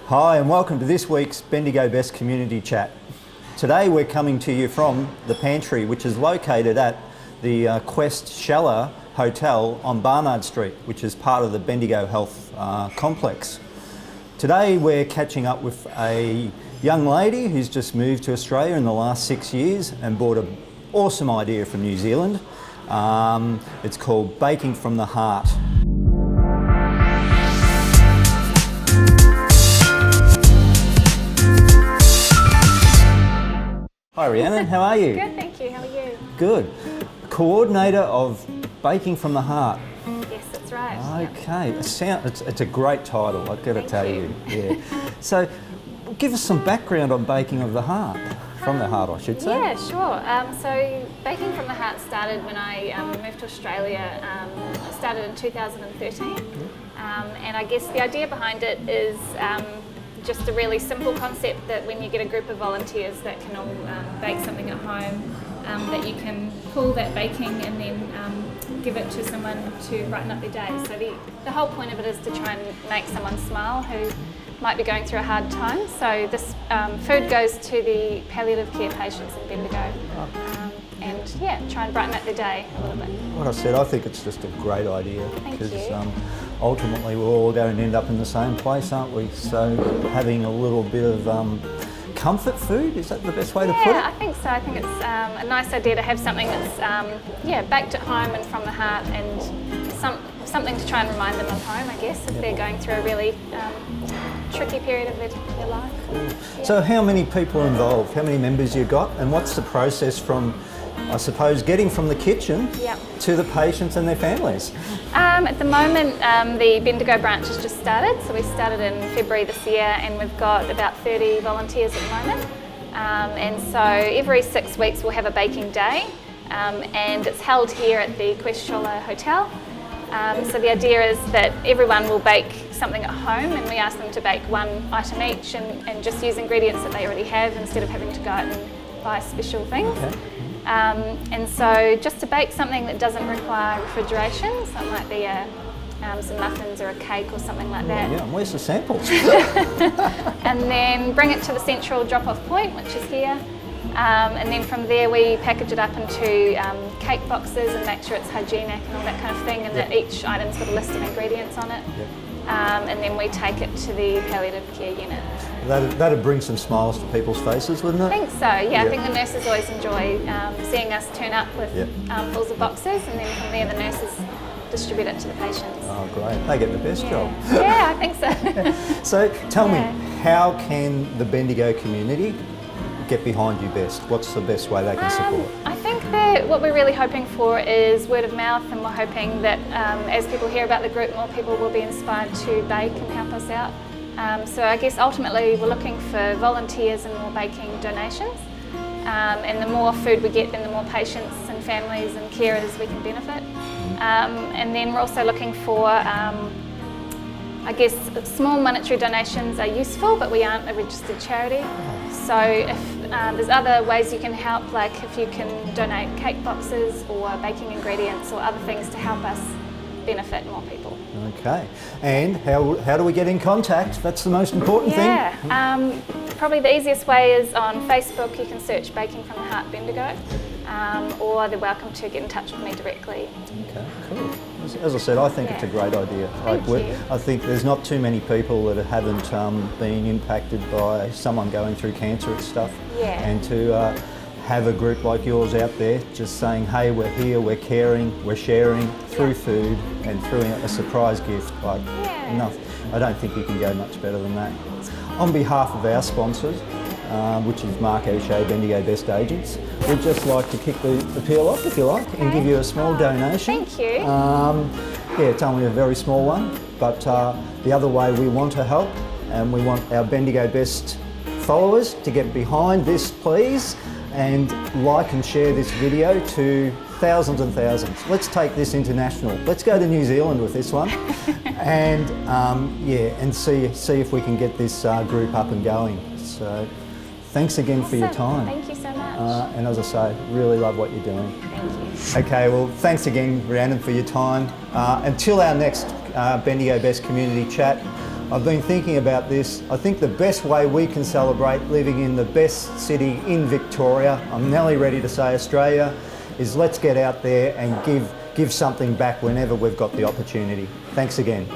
Hi and welcome to this week's Bendigo Best Community Chat. Today we're coming to you from the pantry, which is located at the Quest Shella Hotel on Barnard Street, which is part of the Bendigo Health complex. Today we're catching up with a young lady who's just moved to Australia in the last 6 years and brought an awesome idea from New Zealand. It's called Baking from the Heart. Hi Rhiannon, how are you? Good, thank you. How are you? Good. Coordinator of Baking from the Heart. Yes, that's right. Okay, it's a great title, I've got to tell you. Yeah. So, give us some background on Baking of the Heart. From the Heart, I should say. Yeah, sure. So, Baking from the Heart started when I moved to Australia. It started in 2013. And I guess the idea behind it is just a really simple concept that when you get a group of volunteers that can all bake something at home, that you can pull that baking and then give it to someone to brighten up their day. So the whole point of it is to try and make someone smile who might be going through a hard time. So this food goes to the palliative care patients in Bendigo. And yeah, try and brighten up their day a little bit. What I said, I think it's just a great idea because you. Ultimately we're all going to end up in the same place, aren't we? So having a little bit of comfort food, is that the best way to put it? Yeah, I think so. I think it's a nice idea to have something that's baked at home and from the heart, and something to try and remind them of home, I guess, if they're going through a really tricky period of their life. Yeah. So how many people are involved? How many members you got? And what's the process from, I suppose, getting from the kitchen to the patients and their families? At the moment, the Bendigo branch has just started. So we started in February this year, and we've got about 30 volunteers at the moment. And so every 6 weeks we'll have a baking day, and it's held here at the Quest Shella Hotel. So the idea is that everyone will bake something at home, and we ask them to bake one item each and just use ingredients that they already have instead of having to go out and buy special things. Okay. And so just to bake something that doesn't require refrigeration, so it might be some muffins or a cake or something like that. Yeah, and where's the samples? And then bring it to the central drop-off point, which is here. And then from there we package it up into cake boxes and make sure it's hygienic and all that kind of thing, and that each item's got a list of ingredients on it. And then we take it to the palliative care unit. That'd bring some smiles to people's faces, wouldn't it? I think so, yeah. I think the nurses always enjoy seeing us turn up with armfuls of boxes, and then from there the nurses distribute it to the patients. Oh, great. They get the best job. Yeah, I think so. So tell me, how can the Bendigo community get behind you best? What's the best way they can support? I think that what we're really hoping for is word of mouth, and we're hoping that as people hear about the group, more people will be inspired to bake and help us out. So I guess ultimately we're looking for volunteers and more baking donations, and the more food we get, then the more patients and families and carers we can benefit. And then we're also looking for, I guess, small monetary donations are useful, but we aren't a registered charity. So if there's other ways you can help, like if you can donate cake boxes or baking ingredients or other things to help us benefit more people. Okay, and how do we get in contact? That's the most important thing. Probably the easiest way is on Facebook. You can search Baking from the Heart Bendigo, or they're welcome to get in touch with me directly. Okay, cool. As I said, I think it's a great idea. Thank you. I think there's not too many people that haven't been impacted by someone going through cancer and stuff. Yeah. And to have a group like yours out there just saying, hey, we're here, we're caring, we're sharing through food and through a surprise gift. Like, I don't think you can go much better than that. On behalf of our sponsors, which is Mark O'Shea, Bendigo Best Agents, we'd just like to kick the peel off, if you like, and give you a small donation. Thank you. It's only a very small one, but the other way we want to help, and we want our Bendigo Best followers to get behind this, please, and like and share this video to thousands and thousands. Let's take this international. Let's go to New Zealand with this one, and and see if we can get this group up and going. So, thanks again for your time. Thank you so much. And as I say, really love what you're doing. Thank you. Okay, well, thanks again, Rhiannon, for your time. Until our next Bendigo Best Community Chat, I've been thinking about this. I think the best way we can celebrate living in the best city in Victoria, I'm nearly ready to say Australia, is let's get out there and give something back whenever we've got the opportunity. Thanks again.